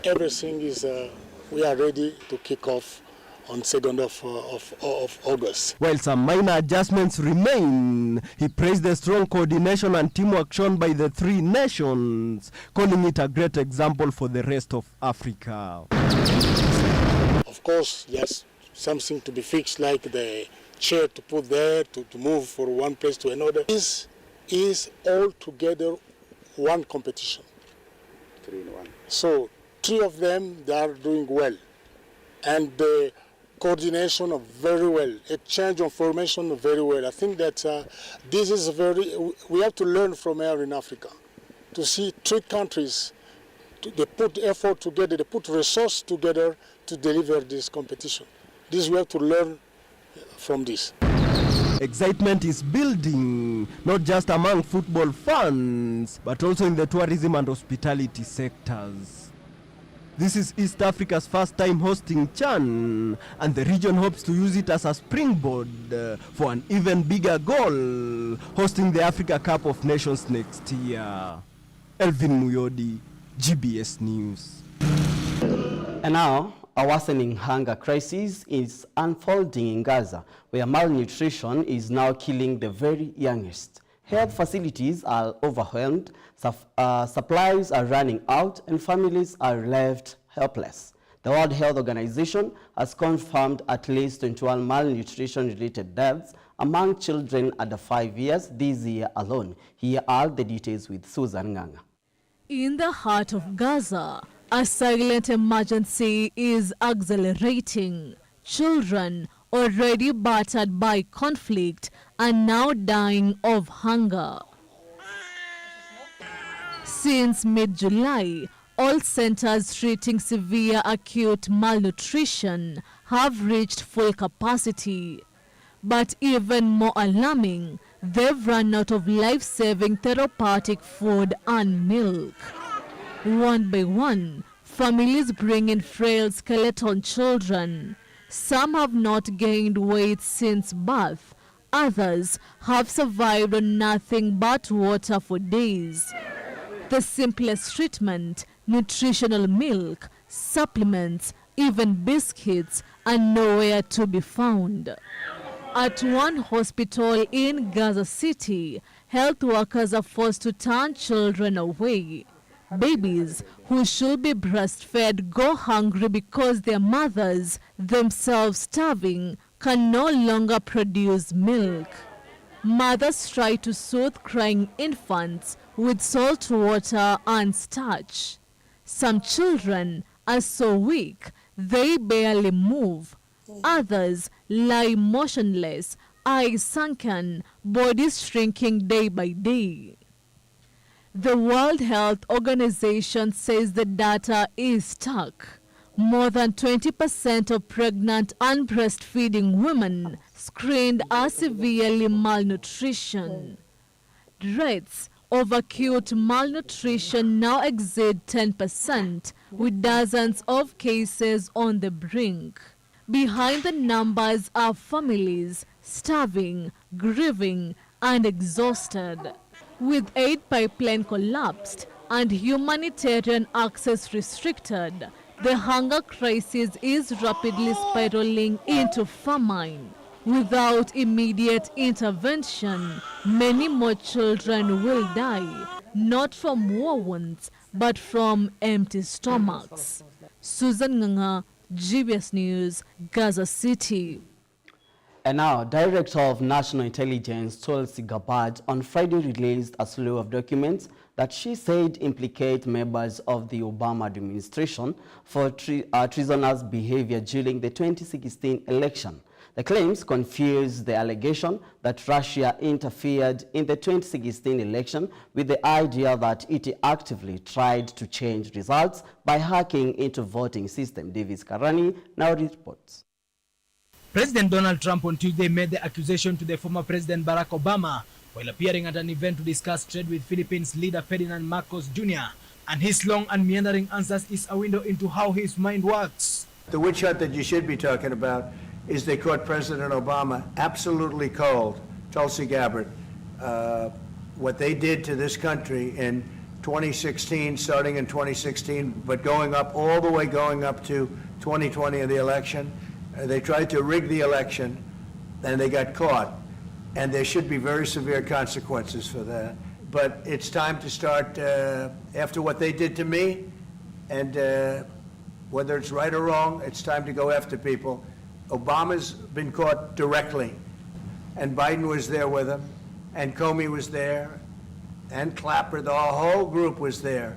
everything is, we are ready to kick off on 2nd of August. While some minor adjustments remain, he praised the strong coordination and teamwork shown by the three nations, calling it a great example for the rest of Africa. Of course, there's something to be fixed, like the chair to put there, to move from one place to another. This is all together one competition. 3 in 1. So 3 of them, they are doing well. And the coordination of very well, exchange of information very well. I think that this is we have to learn from here in Africa, to see 3 countries, they put effort together, they put resources together to deliver this competition. This we have to learn from this. Excitement is building, not just among football fans, but also in the tourism and hospitality sectors. This is East Africa's first time hosting CHAN, and the region hopes to use it as a springboard for an even bigger goal, hosting the Africa Cup of Nations next year. Elvin Muyodi, GBS News. And now, a worsening hunger crisis is unfolding in Gaza, where malnutrition is now killing the very youngest. Health facilities are overwhelmed, supplies are running out, and families are left helpless. The World Health Organization has confirmed at least 21 malnutrition-related deaths among children under 5 years this year alone. Here are the details with Susan Nganga. In the heart of Gaza, a silent emergency is accelerating. Children, already battered by conflict, are now dying of hunger. Since mid-July, all centers treating severe acute malnutrition have reached full capacity. But even more alarming, they've run out of life-saving therapeutic food and milk. One by one, families bring in frail skeleton children. Some have not gained weight since birth. Others have survived on nothing but water for days. The simplest treatment, nutritional milk, supplements, even biscuits, are nowhere to be found. At one hospital in Gaza City, health workers are forced to turn children away. Babies who should be breastfed go hungry because their mothers, themselves starving, can no longer produce milk. Mothers try to soothe crying infants with salt water and starch. Some children are so weak they barely move. Others lie motionless, eyes sunken, bodies shrinking day by day. The World Health Organization says the data is stark. More than 20% of pregnant and breastfeeding women screened are severely malnutrition. Rates of acute malnutrition now exceed 10%, with dozens of cases on the brink. Behind the numbers are families starving, grieving, and exhausted. With aid pipeline collapsed and humanitarian access restricted, the hunger crisis is rapidly spiraling into famine. Without immediate intervention, many more children will die, not from war wounds, but from empty stomachs. Susan Nganga, GBS News, Gaza City. And now, Director of National Intelligence Tulsi Gabbard on Friday released a slew of documents that she said implicate members of the Obama administration for treasonous behavior during the 2016 election. The claims confuse the allegation that Russia interfered in the 2016 election with the idea that it actively tried to change results by hacking into voting system. Davis Karani now reports. President Donald Trump on Tuesday made the accusation to the former President Barack Obama while appearing at an event to discuss trade with Philippines leader Ferdinand Marcos Jr. And his long and meandering answers is a window into how his mind works. The witch hunt that you should be talking about is they caught President Obama absolutely cold, Tulsi Gabbard, what they did to this country in 2016, starting in 2016, but going up all the way going up to 2020 of the election. They tried to rig the election, and they got caught. And there should be very severe consequences for that. But it's time to start, after what they did to me, and whether it's right or wrong, it's time to go after people. Obama's been caught directly, and Biden was there with him, and Comey was there, and Clapper, the whole group was there.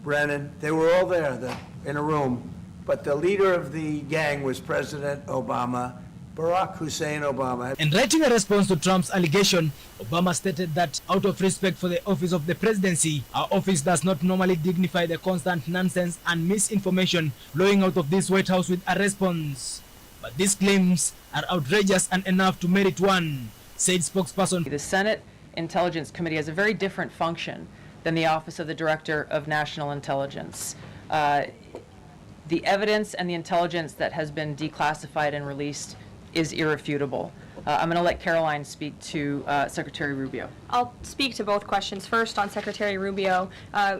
Brennan, they were all there in a room. But the leader of the gang was President Obama, Barack Hussein Obama. In writing a response to Trump's allegation, Obama stated that out of respect for the office of the presidency, our office does not normally dignify the constant nonsense and misinformation flowing out of this White House with a response. But these claims are outrageous and enough to merit one, said spokesperson. The Senate Intelligence Committee has a very different function than the Office of the Director of National Intelligence. The evidence and the intelligence that has been declassified and released is irrefutable. I'm going to let Caroline speak to Secretary Rubio. I'll speak to both questions. First, on Secretary Rubio,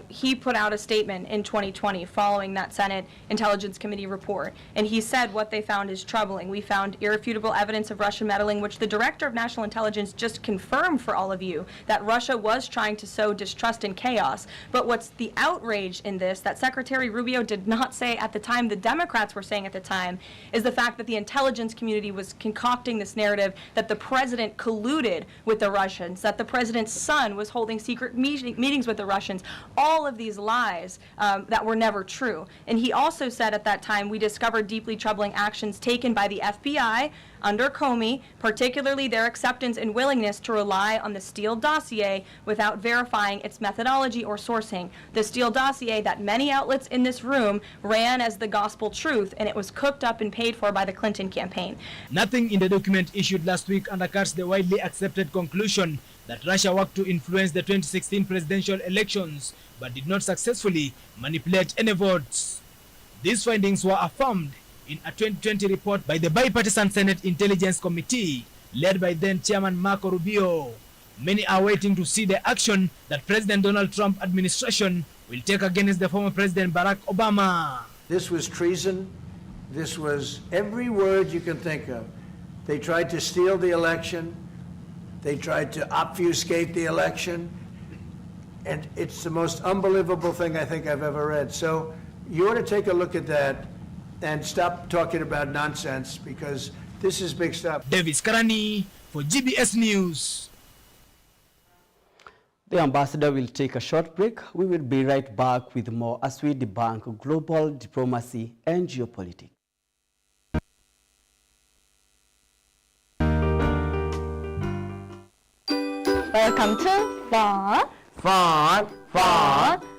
he put out a statement in 2020 following that Senate Intelligence Committee report, and he said what they found is troubling. We found irrefutable evidence of Russian meddling, which the Director of National Intelligence just confirmed for all of you, that Russia was trying to sow distrust and chaos. But what's the outrage in this that Secretary Rubio did not say at the time, the Democrats were saying at the time, is the fact that the intelligence community was concocting this narrative that the president colluded with the Russians, that the president's son was holding secret meetings with the Russians, all of these lies that were never true. And he also said at that time, we discovered deeply troubling actions taken by the FBI under Comey, particularly their acceptance and willingness to rely on the Steele dossier without verifying its methodology or sourcing. The Steele dossier that many outlets in this room ran as the gospel truth, and it was cooked up and paid for by the Clinton campaign. Nothing in the document issued last week undercuts the widely accepted conclusion that Russia worked to influence the 2016 presidential elections, but did not successfully manipulate any votes. These findings were affirmed in a 2020 report by the bipartisan Senate Intelligence Committee, led by then Chairman Marco Rubio. Many are waiting to see the action that President Donald Trump administration will take against the former President Barack Obama. This was treason. This was every word you can think of. They tried to steal the election. They tried to obfuscate the election. And it's the most unbelievable thing I think I've ever read. So you ought to take a look at that and stop talking about nonsense, because this is big stuff. Davis Karani for GBS News. The ambassador will take a short break. We will be right back with more as we debunk global diplomacy and geopolitics. Welcome to Fun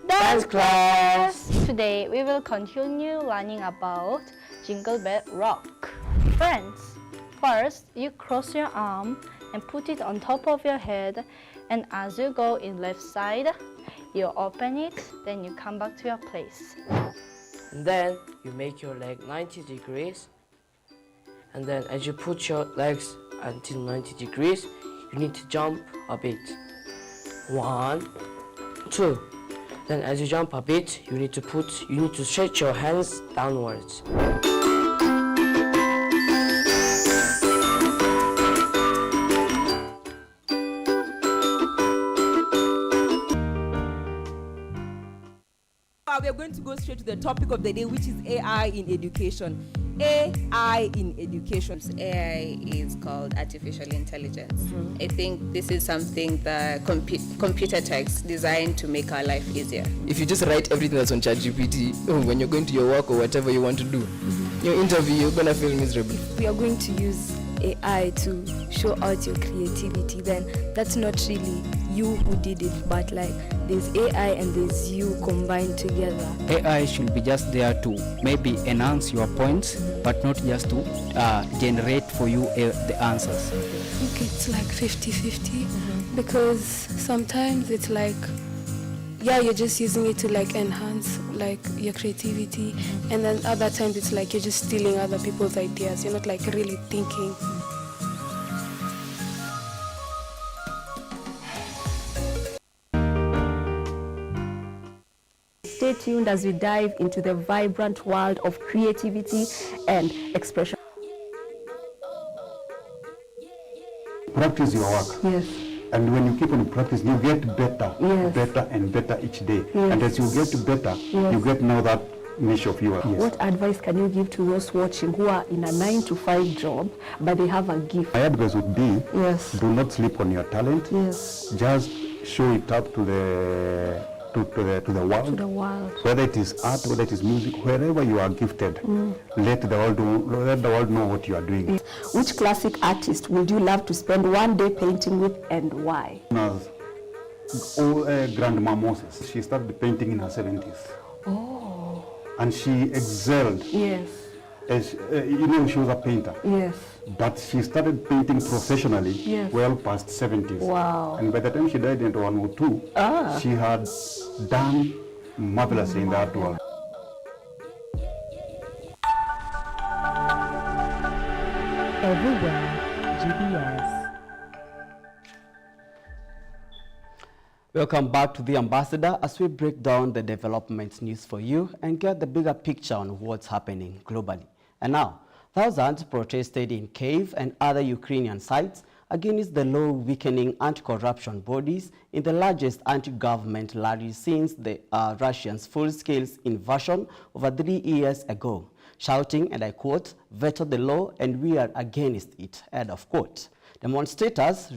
Dance Class. Today we will continue learning about Jingle Bell Rock. Friends, first you cross your arm and put it on top of your head, and as you go in left side, you open it, then you come back to your place. And then you make your leg 90 degrees, and then as you put your legs until 90 degrees, you need to jump a bit. 1, 2. Then as you jump a bit, you need to stretch your hands downwards. We are going to go straight to the topic of the day, which is AI in education. AI in education. AI is called artificial intelligence. I think this is something that computer techs designed to make our life easier. If you just write everything that's on ChatGPT, when you're going to your work or whatever you want to do, your interview, you're going to feel miserable. We are going to use AI to show out your creativity. Then that's not really you who did it, but like there's AI and there's you combined together. AI should be just there to maybe enhance your points, but not just to generate for you the answers. I think it's like 50-50 because sometimes it's like, yeah, you're just using it to like enhance like your creativity, and then other times it's like you're just stealing other people's ideas. You're not like really thinking. Stay tuned as we dive into the vibrant world of creativity and expression. Practice your work. Yes. And when you keep on practicing, you get better, Yes. better and better each day. Yes. And as you get better, Yes. you get now that niche of yours. Yes. What advice can you give to those watching who are in a 9-to-5 job, but they have a gift? My advice would be, Yes. do not sleep on your talent. Yes. Just show it up to the world. To the world. Whether it is art, whether it is music, wherever you are gifted, let the world know what you are doing. Which classic artist would you love to spend one day painting with, and why? Grandma Moses. She started painting in her 70s. Oh. And she excelled. Yes. As, she was a painter. Yes. But she started painting professionally Yes. well past 70s. Wow. And by the time she died in 102, she had done marvelously in that world. Everywhere, GBS. Welcome back to The Ambassador as we break down the development news for you and get the bigger picture on what's happening globally. And now, thousands protested in Kyiv and other Ukrainian sites against the law-weakening anti-corruption bodies in the largest anti-government rally since the Russians' full-scale invasion over 3 years ago, shouting, and I quote, "Veto the law and we are against it," end of quote. Demonstrators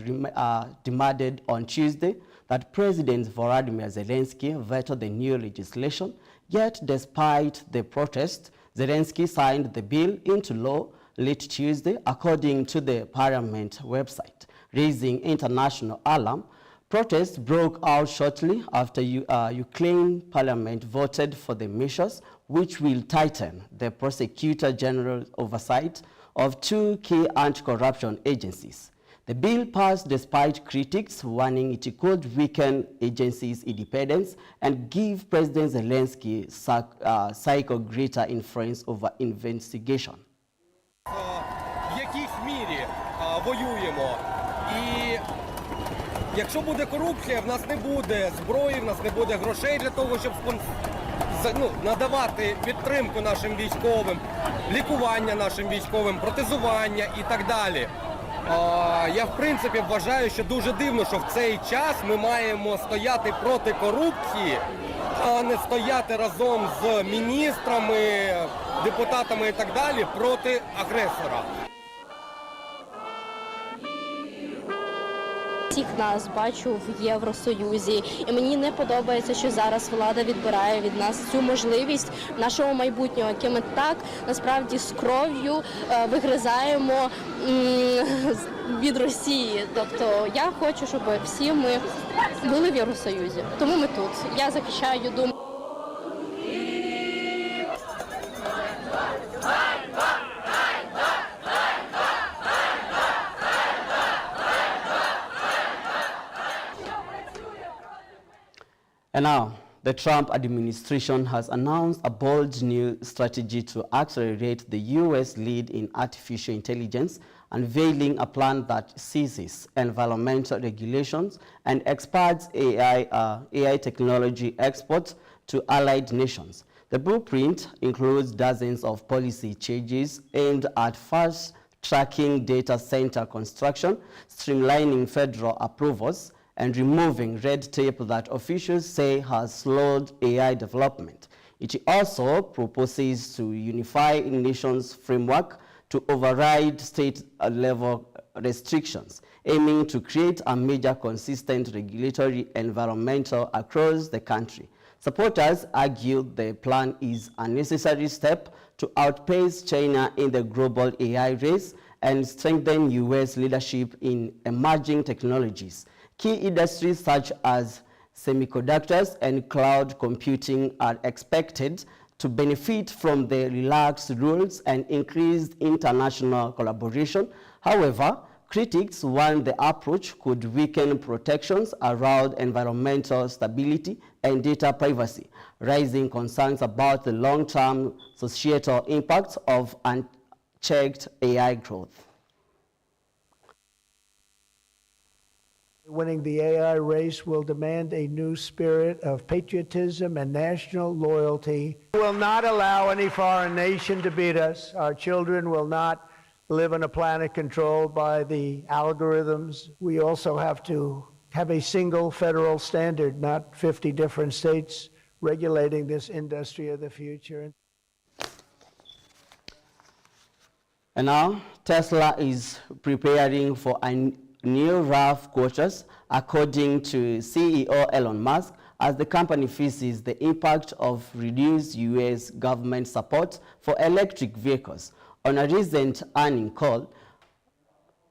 demanded on Tuesday that President Volodymyr Zelensky veto the new legislation, yet despite the protest, Zelensky signed the bill into law late Tuesday, according to the parliament website, raising international alarm. Protests broke out shortly after Ukraine parliament voted for the measures which will tighten the prosecutor general's oversight of 2 key anti-corruption agencies. The bill passed despite critics warning it could weaken agencies' independence and give President Zelensky psycho greater influence over investigation. В якійсь мірі воюємо. І якщо буде корупція, в нас не буде зброї, в нас не буде грошей для того, щоб надавати підтримку нашим військовим, лікування нашим військовим, протезування і так далі. Я, в принципі, вважаю, що дуже дивно, що в цей час ми маємо стояти проти корупції, а не стояти разом з міністрами, депутатами і так далі проти агресора. Всіх нас бачу в Євросоюзі, і мені не подобається, що зараз влада відбирає від нас цю можливість нашого майбутнього, яке ми так насправді з кров'ю вигризаємо від Росії. Тобто я хочу, щоб всі ми були в Євросоюзі. Тому ми тут. Я захищаю думку. And now, the Trump administration has announced a bold new strategy to accelerate the U.S. lead in artificial intelligence, unveiling a plan that seizes environmental regulations and exports AI technology exports to allied nations. The blueprint includes dozens of policy changes aimed at fast-tracking data center construction, streamlining federal approvals, and removing red tape that officials say has slowed AI development. It also proposes to unify nations' framework to override state-level restrictions, aiming to create a major consistent regulatory environmental across the country. Supporters argue the plan is a necessary step to outpace China in the global AI race and strengthen U.S. leadership in emerging technologies. Key industries such as semiconductors and cloud computing are expected to benefit from the relaxed rules and increased international collaboration. However, critics warn the approach could weaken protections around environmental stability and data privacy, raising concerns about the long-term societal impacts of unchecked AI growth. Winning the AI race will demand a new spirit of patriotism and national loyalty. We will not allow any foreign nation to beat us. Our children will not live on a planet controlled by the algorithms. We also have to have a single federal standard, not 50 different states regulating this industry of the future. And now, Tesla is preparing for a new RAV quarters, according to CEO Elon Musk, as the company faces the impact of reduced U.S. government support for electric vehicles. On a recent earnings call,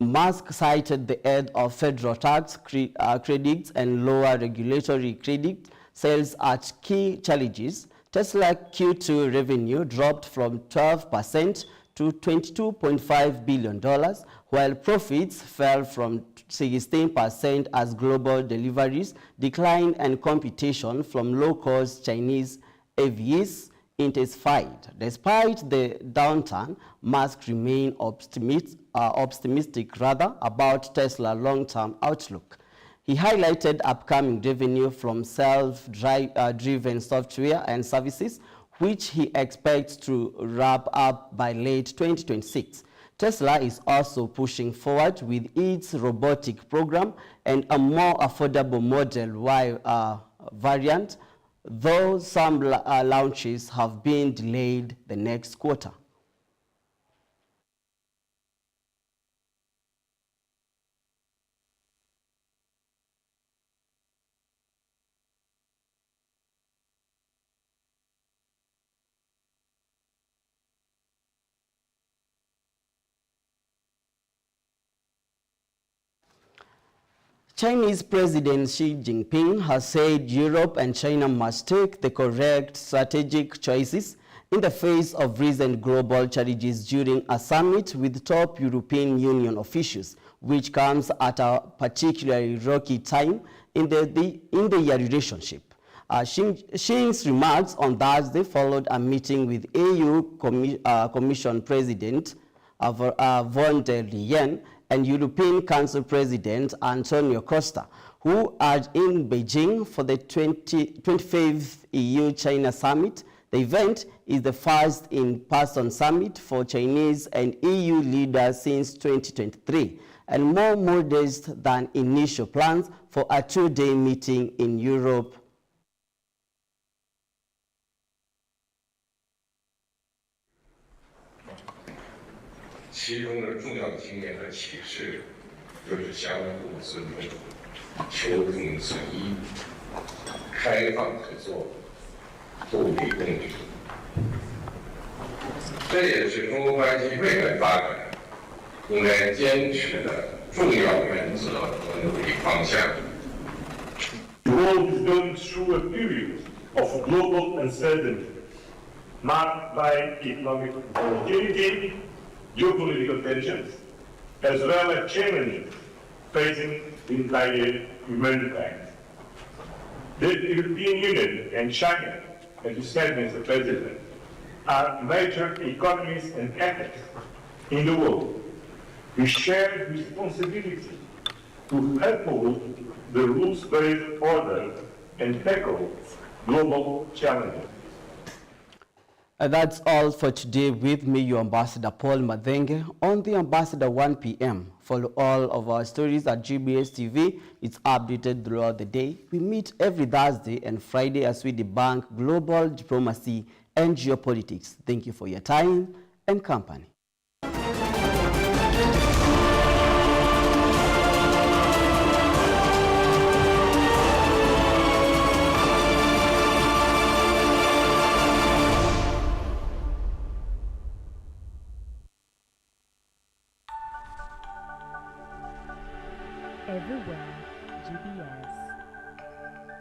Musk cited the end of federal tax credits and lower regulatory credit sales as key challenges. Tesla Q2 revenue dropped from 12% to $22.5 billion, while profits fell from 16% as global deliveries declined and competition from low-cost Chinese EVs intensified. Despite the downturn, Musk remained optimistic about Tesla's long-term outlook. He highlighted upcoming revenue from self-driven software and services, which he expects to wrap up by late 2026. Tesla is also pushing forward with its robotic program and a more affordable Model Y variant, though some launches have been delayed the next quarter. Chinese President Xi Jinping has said Europe and China must take the correct strategic choices in the face of recent global challenges during a summit with top European Union officials, which comes at a particularly rocky time in the relationship. Xi's remarks on Thursday followed a meeting with EU Commission President von der Leyen and European Council President Antonio Costa, who are in Beijing for the 25th EU-China Summit. The event is the first in-person summit for Chinese and EU leaders since 2023, and more modest than initial plans for a two-day meeting in Europe.其中的重要经验和启示，就是相互尊重、求同存异、开放合作、互利共赢。这也是中国关系未来发展应该坚持的重要原则和努力方向。The world is going through a period of global uncertainty, marked by economic volatility, geopolitical tensions, as well as challenges facing the entire humankind. The European Union and China, as you said, Mr. President, are major economies and ethics in the world. We share responsibility to uphold the rules-based order and tackle global challenges. And that's all for today. With me, your Ambassador Paul Madenge on the Ambassador 1 p.m. Follow all of our stories at GBS TV. It's updated throughout the day. We meet every Thursday and Friday as we debunk global diplomacy and geopolitics. Thank you for your time and company. Everywhere, GBS.